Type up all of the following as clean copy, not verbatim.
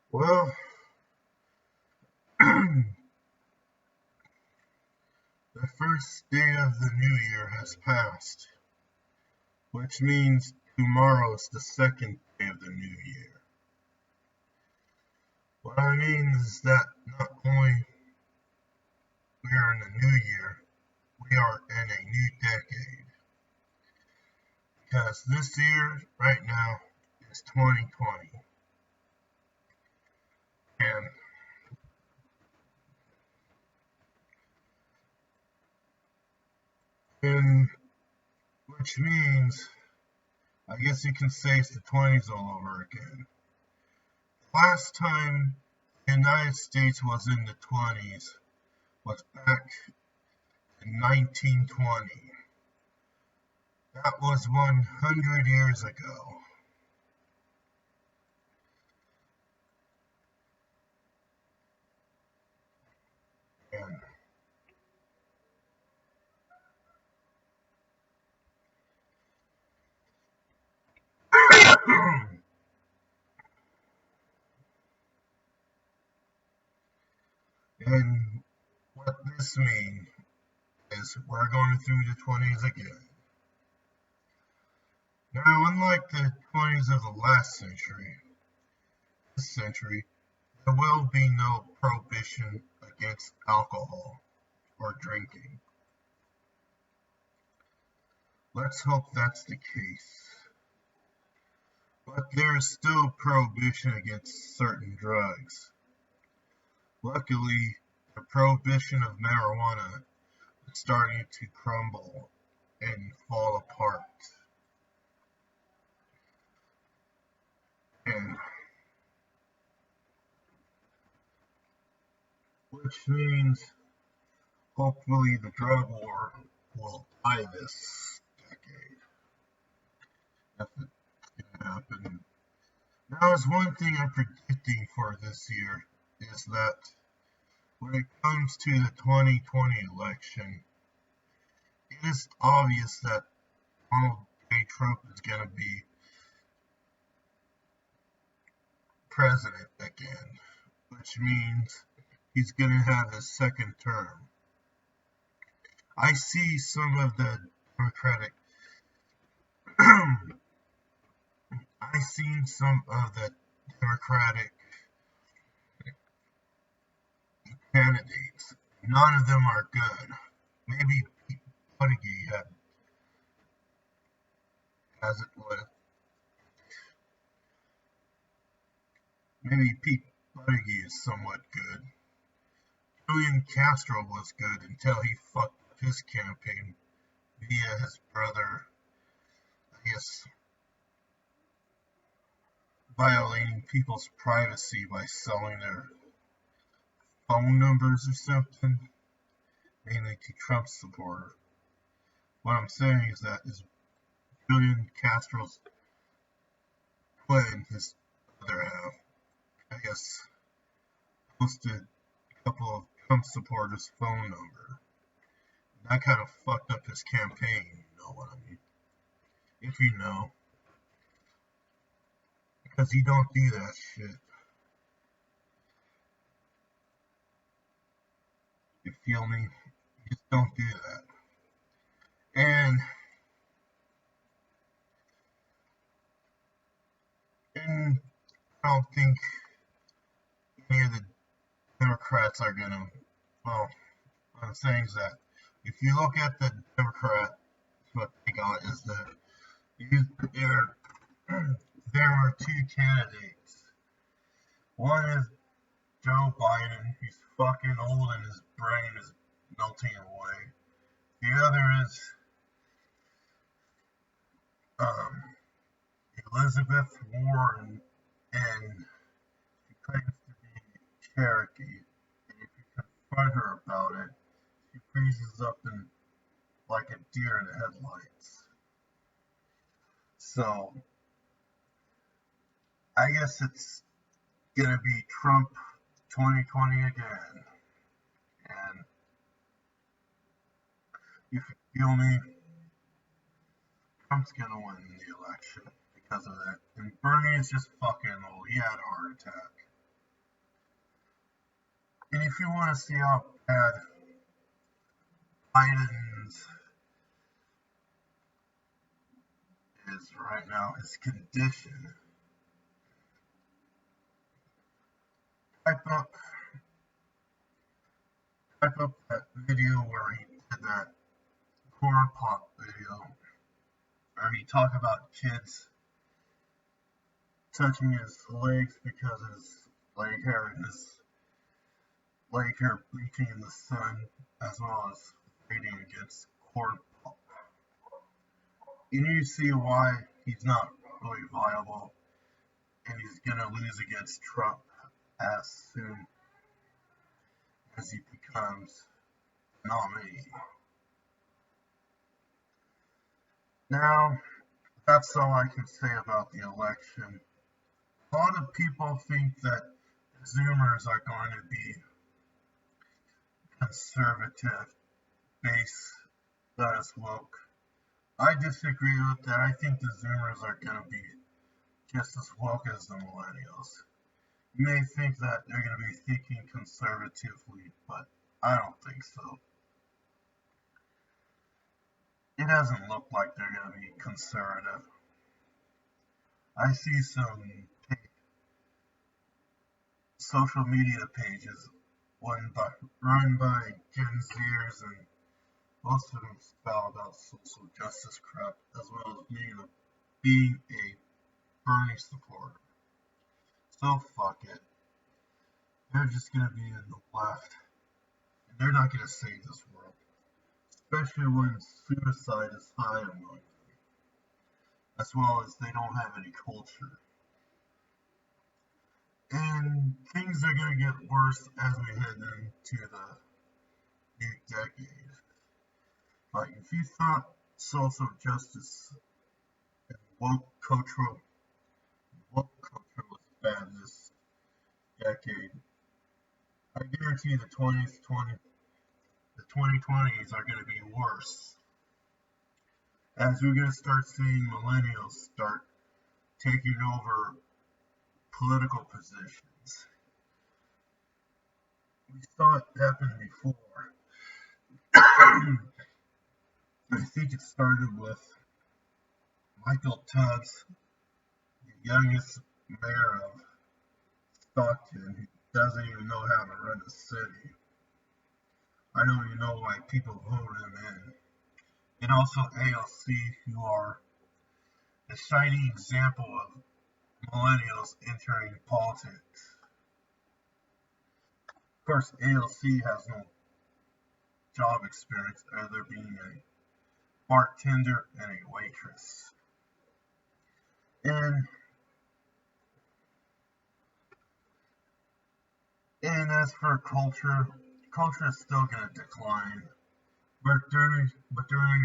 Well, the first day of the new year has passed, which means tomorrow is the second day of the new year. What I mean is that not only we are in a new year, we are in a new decade. Because this year, right now, is 2020. And which means, I guess you can say it's the 20s all over again. Last time the United States was in the 20s was back in 1920. That was 100 years ago. And, and what this means is we're going through the 20s again. Now, unlike the 20s of the last century, this century, there will be no prohibition against alcohol or drinking. Let's hope that's the case. But there is still prohibition against certain drugs. Luckily, the prohibition of marijuana is starting to crumble and fall apart. And which means hopefully the drug war will die this decade. If it's gonna happen. Now, is one thing I'm predicting for this year is that when it comes to the 2020 election, it is obvious that Donald J. Trump is going to be president again, which means he's going to have his second term. I see some of the Democratic I've seen some of the Democratic candidates. None of them are good. Maybe Pete Buttigieg has it with. Maybe Pete Buttigieg is somewhat good. Julian Castro was good until he fucked up his campaign via his brother, I guess, violating people's privacy by selling their phone numbers or something, mainly to Trump supporters. What I'm saying is that is Julian Castro's twin, his other half, I guess, posted a couple of Trump supporters' phone number. And that kind of fucked up his campaign, you know what I mean? If you know. Because you don't do that shit. You feel me? You just don't do that. And I don't think any of the Democrats are gonna. Well, what I'm saying is that if you look at the Democrats, what they got is that there there are two candidates. One is Joe Biden. He's fucking old and his brain is melting away. The other is um, Elizabeth Warren, and she claims to be Cherokee. And if you confront her about it, she freezes up and like a deer in the headlights. So I guess it's gonna be Trump 2020 again. And if you feel me, Trump's gonna win the election because of that. And Bernie is just fucking old. He had a heart attack. And if you want to see how bad Biden's is right now, his condition, type up that video where he did that corn pop video where he talked about kids touching his legs because his leg hair and his leg hair bleaching in the sun, as well as fighting against corn pop. And you see why he's not really viable, and he's gonna lose against Trump as soon as he becomes the nominee. Now, that's all I can say about the election. A lot of people think that Zoomers are going to be conservative base that is woke. I disagree with that. I think the Zoomers are going to be just as woke as the millennials. You may think that they're going to be thinking conservatively, but I don't think so. It doesn't look like they're going to be conservative. I see some social media pages run by Gen Zers, and most of them spell about social justice crap, as well as being a Bernie supporter. So fuck it. They're just gonna be in the left, and they're not gonna save this world, especially when suicide is high among them, as well as they don't have any culture. And things are gonna get worse as we head into the new decade. Like, if you thought social justice and woke culture was bad this decade, I guarantee the 2020s are going to be worse. As we're going to start seeing millennials start taking over political positions. We saw it happen before. I think it started with Michael Tubbs, the youngest mayor of Stockton, who doesn't even know how to run a city. I don't even know why people voted him in. And also AOC, who are a shining example of millennials entering politics. Of course, AOC has no job experience other than being a bartender and a waitress. And as for culture is still going to decline. Modernity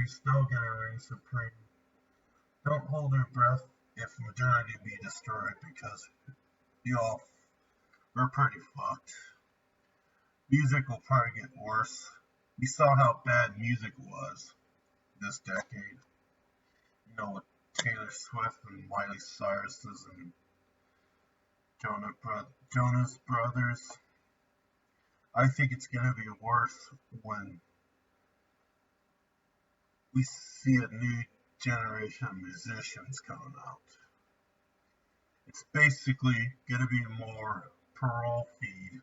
is still going to reign supreme. Don't hold your breath if modernity be destroyed, because we're pretty fucked. Music will probably get worse. We saw how bad music was this decade. You know, with Taylor Swift and Miley Cyrus and Jonas Brothers. I think it's going to be worse when we see a new generation of musicians coming out. It's basically going to be more parole feed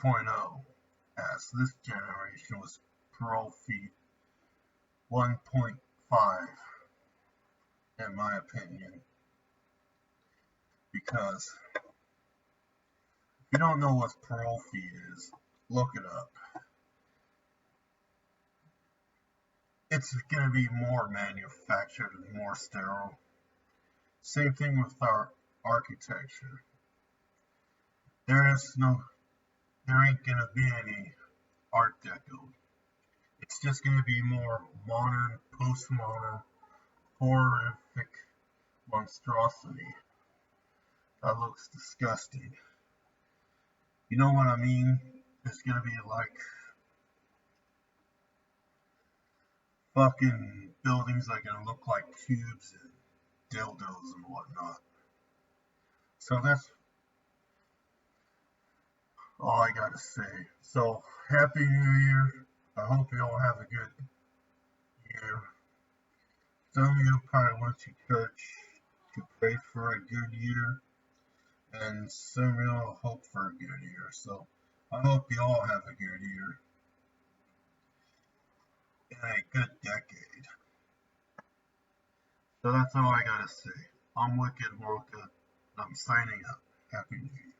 2.0, as this generation was parole feed 1.5, in my opinion. Because if you don't know what parole feed is, look it up. It's going to be more manufactured and more sterile. Same thing with our architecture. There ain't going to be any Art Deco. It's just going to be more modern, postmodern, horrific monstrosity that looks disgusting. You know what I mean? It's going to be like fucking buildings that are going to look like cubes and dildos and whatnot. So all I gotta say. So, Happy New Year. I hope you all have a good year. Some of you probably went to church to pray for a good year, and some of you hope for a good year. So, I hope you all have a good year and a good decade. So that's all I gotta say. I'm Wicked Wonka. I'm signing up. Happy New Year.